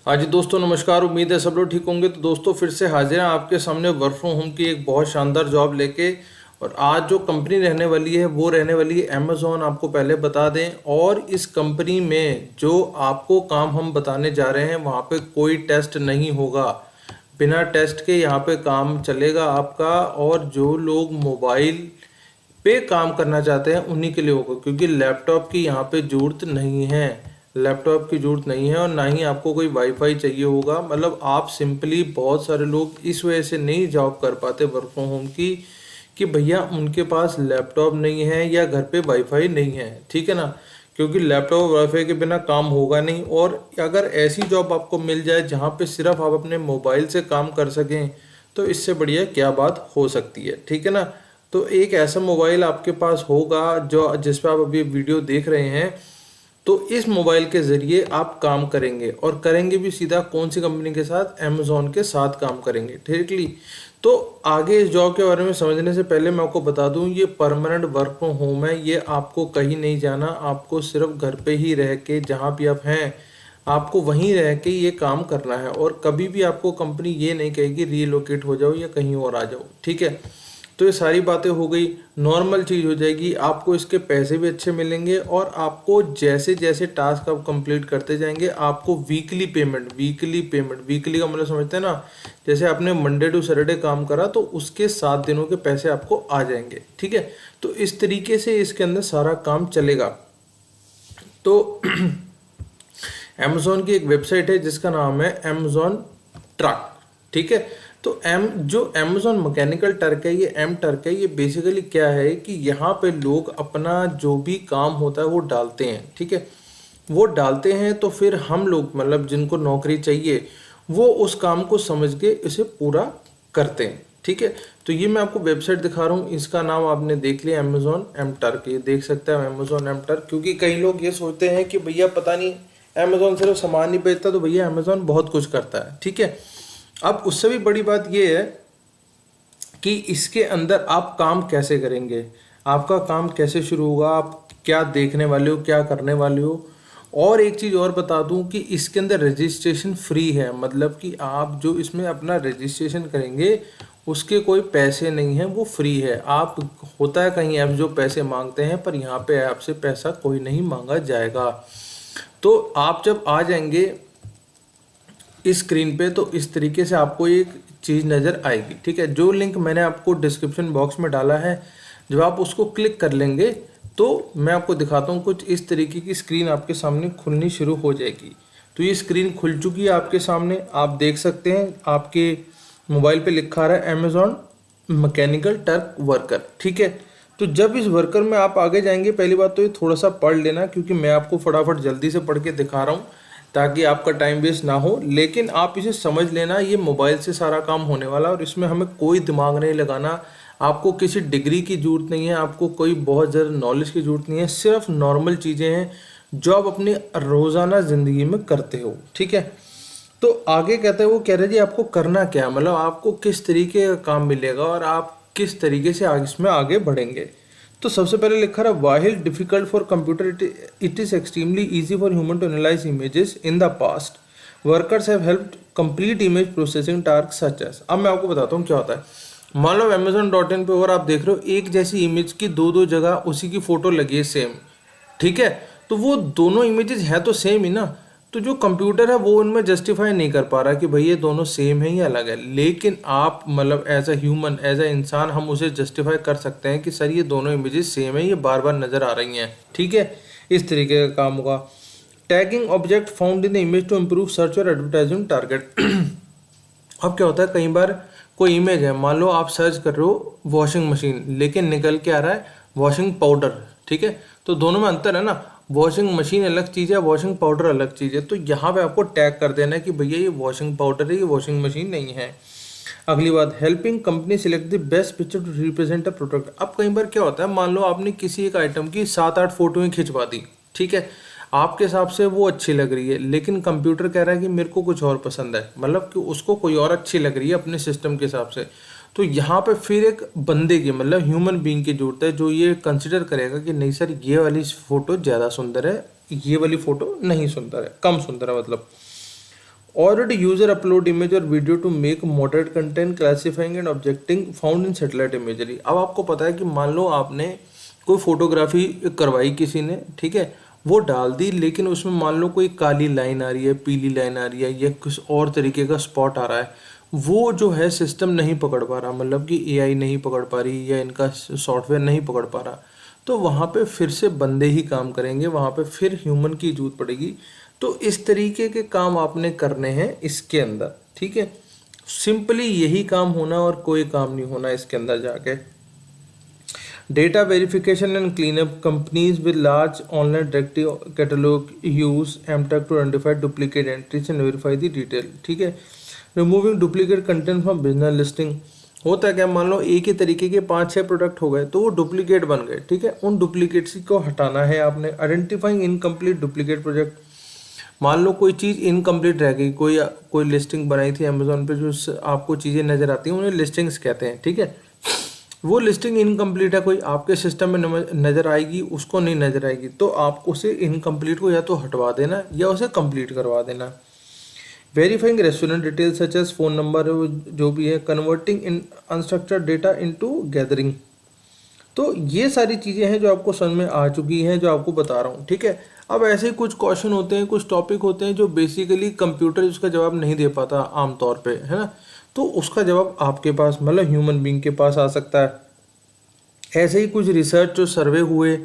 हाँ जी दोस्तों, नमस्कार। उम्मीद है सब लोग ठीक होंगे। तो दोस्तों फिर से हाजिर हैं आपके सामने वर्क फ्रॉम होम की एक बहुत शानदार जॉब लेके। और आज जो कंपनी रहने वाली है वो रहने वाली है अमेज़ॉन, आपको पहले बता दें। और इस कंपनी में जो आपको काम हम बताने जा रहे हैं वहाँ पे कोई टेस्ट नहीं होगा। बिना टेस्ट के यहाँ पे काम चलेगा आपका। और जो लोग मोबाइल पे काम करना चाहते हैं उन्हीं के लिए होगा, क्योंकि लैपटॉप की यहाँ पे ज़रूरत नहीं है। लैपटॉप की ज़रूरत नहीं है और ना ही आपको कोई वाईफाई चाहिए होगा। मतलब आप सिंपली, बहुत सारे लोग इस वजह से नहीं जॉब कर पाते वर्क फ्रॉम होम की कि भैया उनके पास लैपटॉप नहीं है या घर पे वाईफाई नहीं है, ठीक है ना। क्योंकि लैपटॉप वाईफाई के बिना काम होगा नहीं। और अगर ऐसी जॉब आपको मिल जाए जहाँ पे सिर्फ आप अपने मोबाइल से काम कर सकें, तो इससे बढ़िया क्या बात हो सकती है, ठीक है ना। तो एक ऐसा मोबाइल आपके पास होगा जो जिस पर आप अभी वीडियो देख रहे हैं। तो इस मोबाइल के ज़रिए आप काम करेंगे और करेंगे भी सीधा कौन सी कंपनी के साथ, अमेज़ॉन के साथ काम करेंगे, ठीक ली। तो आगे इस जॉब के बारे में समझने से पहले मैं आपको बता दूं, ये परमानेंट वर्क फ्रॉम होम है। ये आपको कहीं नहीं जाना, आपको सिर्फ घर पे ही रह के, जहाँ भी आप हैं आपको वहीं रह के ये काम करना है। और कभी भी आपको कंपनी ये नहीं कहेगी रीलोकेट हो जाओ या कहीं और आ जाओ, ठीक है। तो ये सारी बातें हो गई, नॉर्मल चीज़ हो जाएगी। आपको इसके पैसे भी अच्छे मिलेंगे और आपको जैसे जैसे टास्क आप कंप्लीट करते जाएंगे आपको वीकली पेमेंट, वीकली का मतलब समझते हैं ना। जैसे आपने मंडे टू सैटरडे काम करा तो उसके 7 दिनों के पैसे आपको आ जाएंगे, ठीक है। तो इस तरीके से इसके अंदर सारा काम चलेगा। तो अमेज़ॉन की एक वेबसाइट है जिसका नाम है अमेज़ॉन ट्रक, ठीक है। तो जो अमेज़ॉन मैकेनिकल टर्क है, ये टर्क है, ये बेसिकली क्या है कि यहाँ पे लोग अपना जो भी काम होता है वो डालते हैं, ठीक है। वो डालते हैं तो फिर हम लोग, मतलब जिनको नौकरी चाहिए, वो उस काम को समझ के इसे पूरा करते हैं, ठीक है। तो ये मैं आपको वेबसाइट दिखा रहा हूँ, इसका नाम आपने देख लिया अमेज़ॉन टर्क, ये देख सकते हैं अमेज़ॉन टर्क। क्योंकि कई लोग ये सोचते हैं कि भैया पता नहीं अमेज़ॉन सिर्फ सामान नहीं बेचता, तो भैया अमेज़ॉन बहुत कुछ करता है, ठीक है। अब उससे भी बड़ी बात ये है कि इसके अंदर आप काम कैसे करेंगे, आपका काम कैसे शुरू होगा, आप क्या देखने वाले हो, क्या करने वाले हो। और एक चीज़ और बता दूं कि इसके अंदर रजिस्ट्रेशन फ्री है। मतलब कि आप जो इसमें अपना रजिस्ट्रेशन करेंगे उसके कोई पैसे नहीं हैं, वो फ्री है। आप, होता है कहीं ऐप जो पैसे मांगते हैं, पर यहाँ पे ऐप से पैसा कोई नहीं मांगा जाएगा। तो आप जब आ जाएंगे इस स्क्रीन पे तो इस तरीके से आपको एक चीज़ नज़र आएगी, ठीक है। जो लिंक मैंने आपको डिस्क्रिप्शन बॉक्स में डाला है, जब आप उसको क्लिक कर लेंगे तो मैं आपको दिखाता हूँ, कुछ इस तरीके की स्क्रीन आपके सामने खुलनी शुरू हो जाएगी। तो ये स्क्रीन खुल चुकी है आपके सामने, आप देख सकते हैं आपके मोबाइल पे लिखा रहा है अमेज़ॉन मैकेनिकल टर्क वर्कर, ठीक है। तो जब इस वर्कर में आप आगे जाएंगे, पहली बात तो ये थोड़ा सा पढ़ लेना, क्योंकि मैं आपको फटाफट जल्दी से पढ़ के दिखा रहा हूँ ताकि आपका टाइम वेस्ट ना हो। लेकिन आप इसे समझ लेना, ये मोबाइल से सारा काम होने वाला और इसमें हमें कोई दिमाग नहीं लगाना। आपको किसी डिग्री की ज़रूरत नहीं है, आपको कोई बहुत ज़्यादा नॉलेज की ज़रूरत नहीं है। सिर्फ नॉर्मल चीज़ें हैं जो आप अपनी रोज़ाना ज़िंदगी में करते हो, ठीक है। तो आगे कहते हैं, वो कह रहे जी आपको करना क्या, मतलब आपको किस तरीके का काम मिलेगा और आप किस तरीके से आगे इसमें आगे बढ़ेंगे। तो सबसे पहले लिखा रहा, while difficult for computer it is extremely easy for human to analyse images in the past, workers have helped complete image processing task such as. अब मैं आपको बताता हूँ क्या होता है। मान लो Amazon.in पे और आप देख रहे हो एक जैसी इमेज की दो जगह उसी की फ़ोटो लगी है सेम, ठीक है। तो वो दोनों इमेजेस हैं तो सेम ही ना। तो जो कंप्यूटर है वो उनमें जस्टिफाई नहीं कर पा रहा कि भाई ये दोनों सेम है या अलग है। लेकिन आप, मतलब as a human, as a इंसान, हम उसे जस्टिफाई कर सकते हैं कि सर ये दोनों इमेजेस सेम है, ये बार बार नज़र आ रही हैं, ठीक है। इस तरीके का काम होगा। Tagging object found in the image to improve search और एडवर्टाइजिंग टारगेट। अब क्या होता है, कई बार कोई इमेज है, मान लो आप सर्च कर रहे हो वॉशिंग मशीन, लेकिन निकल के आ रहा है वॉशिंग पाउडर, ठीक है। तो दोनों में अंतर है ना, वॉशिंग मशीन अलग चीज़ है, वॉशिंग पाउडर अलग चीज़ है। तो यहाँ पे आपको टैग कर देना है कि भैया ये वॉशिंग पाउडर है, ये वॉशिंग मशीन नहीं है। अगली बात, helping company select the best picture to represent a product. अब कई बार क्या होता है, मान लो आपने किसी एक आइटम की 7-8 फोटोएं खिंचवा दी, ठीक है। आपके हिसाब से वो अच्छी लग रही है, लेकिन कंप्यूटर कह रहा है कि मेरे को कुछ और पसंद है, मतलब कि उसको कोई और अच्छी लग रही है अपने सिस्टम के हिसाब से। तो यहाँ पे फिर एक बंदे की, मतलब ह्यूमन बीइंग की जरूरत है जो ये कंसिडर करेगा कि नहीं सर ये वाली फ़ोटो ज़्यादा सुंदर है, ये वाली फ़ोटो नहीं सुंदर है, कम सुंदर है मतलब। Already user upload image or video to make moderate content, classifying and objecting found in satellite imagery। अब आपको पता है कि मान लो आपने कोई फोटोग्राफी करवाई किसी ने, ठीक है, वो डाल दी, लेकिन उसमें मान लो कोई काली लाइन आ रही है, पीली लाइन आ रही है, या किस और तरीके का स्पॉट आ रहा है, वो जो है सिस्टम नहीं पकड़ पा रहा, मतलब कि एआई नहीं पकड़ पा रही या इनका सॉफ्टवेयर नहीं पकड़ पा रहा, तो वहाँ पे फिर से बंदे ही काम करेंगे, वहाँ पे फिर ह्यूमन की जरूरत पड़ेगी। तो इस तरीके के काम आपने करने हैं इसके अंदर, ठीक है। सिंपली यही काम होना और कोई काम नहीं होना इसके अंदर जाके। Data verification and cleanup, companies with large online directory catalog use MTurk to identify duplicate entries and verify the detail, ठीक है। Removing duplicate content from business listing, होता है क्या, मान लो एक ही तरीके के 5-6 प्रोडक्ट हो गए तो वो डुप्लीकेट बन गए, ठीक है, उन डुप्लीकेट्स को हटाना है आपने। आइडेंटिफाइंग इनकम्प्लीट डुप्लीकेट प्रोजेक्ट, मान लो कोई चीज़ इनकम्प्लीट रह गई, कोई लिस्टिंग बनाई थी अमेजोन पे, जो आपको चीज़ें नज़र आती हैं उन्हें लिस्टिंग्स कहते हैं, ठीक है। वो लिस्टिंग इनकम्प्लीट है, कोई आपके सिस्टम में नज़र आएगी, उसको नहीं नज़र आएगी, तो आप उसे इनकम्प्लीट को या तो हटवा देना या उसे कंप्लीट करवा देना। Verifying restaurant detail such as phone number जो भी है, converting in unstructured data into gathering. तो ये सारी चीज़ें हैं जो आपको समझ में आ चुकी हैं, जो आपको बता रहा हूँ, ठीक है। अब ऐसे ही कुछ क्वेश्चन होते हैं, कुछ टॉपिक होते हैं जो बेसिकली कंप्यूटर उसका जवाब नहीं दे पाता आमतौर पे, है ना, तो उसका जवाब आपके पास, मतलब ह्यूमन बीइंग के पास आ सकता है। ऐसे ही कुछ रिसर्च जो सर्वे हुए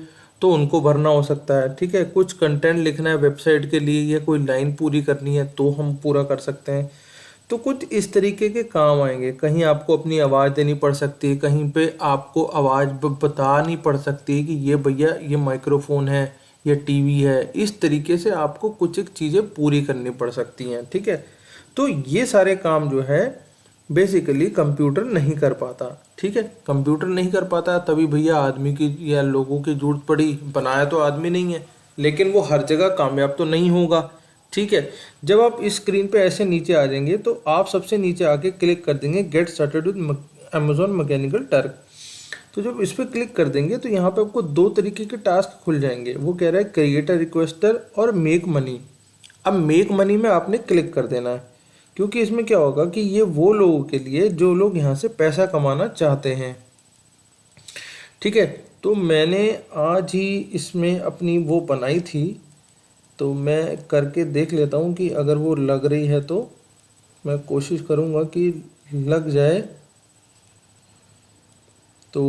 तो उनको भरना हो सकता है, ठीक है। कुछ कंटेंट लिखना है वेबसाइट के लिए या कोई लाइन पूरी करनी है तो हम पूरा कर सकते हैं। तो कुछ इस तरीके के काम आएंगे। कहीं आपको अपनी आवाज़ देनी पड़ सकती है, कहीं पे आपको आवाज़ बतानी पड़ सकती है कि ये भैया ये माइक्रोफोन है या टीवी है, इस तरीके से आपको कुछ एक चीज़ें पूरी करनी पड़ सकती हैं, ठीक है। तो ये सारे काम जो है बेसिकली कंप्यूटर नहीं कर पाता, ठीक है। कंप्यूटर नहीं कर पाता तभी भैया आदमी की या लोगों की जरूरत पड़ी। बनाया तो आदमी नहीं है, लेकिन वो हर जगह कामयाब तो नहीं होगा, ठीक है। जब आप इस स्क्रीन पे ऐसे नीचे आ जाएंगे तो आप सबसे नीचे आके क्लिक कर देंगे get started with Amazon Mechanical Turk. तो जब इस पर क्लिक कर देंगे तो यहाँ पे आपको 2 तरीके के टास्क खुल जाएंगे। वो कह रहा है क्रिएट अ रिक्वेस्टर और मेक मनी। अब मेक मनी में आपने क्लिक कर देना है, क्योंकि इसमें क्या होगा कि ये वो लोगों के लिए जो लोग यहाँ से पैसा कमाना चाहते हैं, ठीक है। तो मैंने आज ही इसमें अपनी वो बनाई थी, तो मैं करके देख लेता हूँ कि अगर वो लग रही है तो मैं कोशिश करूँगा कि लग जाए। तो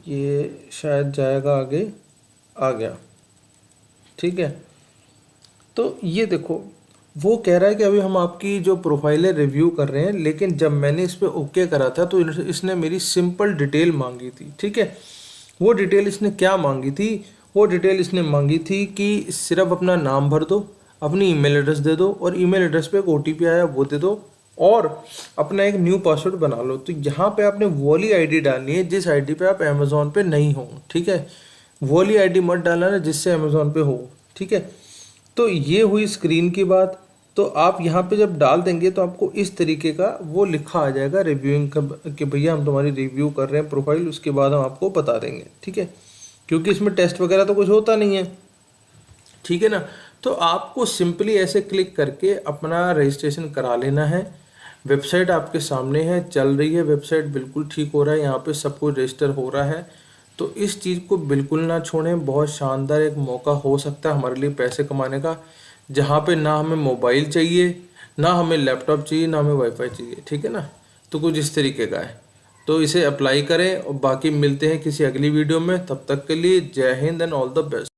ये शायद जाएगा आगे, आ गया, ठीक है। तो ये देखो वो कह रहा है कि अभी हम आपकी जो प्रोफाइल है रिव्यू कर रहे हैं, लेकिन जब मैंने इस पर ओके करा था तो इसने मेरी सिंपल डिटेल मांगी थी, ठीक है। वो डिटेल इसने क्या मांगी थी, वो डिटेल इसने मांगी थी कि सिर्फ अपना नाम भर दो, अपनी ईमेल एड्रेस दे दो, और ईमेल एड्रेस पे एक ओटीपी आया वो दे दो, और अपना एक न्यू पासवर्ड बना लो। तो यहाँ पे आपने वो वाली आईडी डालनी है जिस आईडी पे आप अमेज़ॉन पे नहीं हो, ठीक है। वो वाली आईडी मत डालना ना जिससे अमेज़ॉन पे हो, ठीक है। तो ये हुई स्क्रीन की बात। तो आप यहाँ पे जब डाल देंगे तो आपको इस तरीके का वो लिखा आ जाएगा रिव्यूइंग का कि भैया हम तुम्हारी रिव्यू कर रहे हैं प्रोफाइल, उसके बाद हम आपको बता देंगे, ठीक है। क्योंकि इसमें टेस्ट वगैरह तो कुछ होता नहीं है, ठीक है ना। तो आपको सिंपली ऐसे क्लिक करके अपना रजिस्ट्रेशन करा लेना है। वेबसाइट आपके सामने है, चल रही है वेबसाइट, बिल्कुल ठीक हो रहा है, यहाँ पे सब कुछ रजिस्टर हो रहा है। तो इस चीज़ को बिल्कुल ना छोड़ें, बहुत शानदार एक मौका हो सकता है हमारे लिए पैसे कमाने का, जहाँ पे ना हमें मोबाइल चाहिए, ना हमें लैपटॉप चाहिए, ना हमें वाईफाई चाहिए, ठीक है ना। तो कुछ इस तरीके का है, तो इसे अप्लाई करें और बाकी मिलते हैं किसी अगली वीडियो में। तब तक के लिए जय Hind and all the best.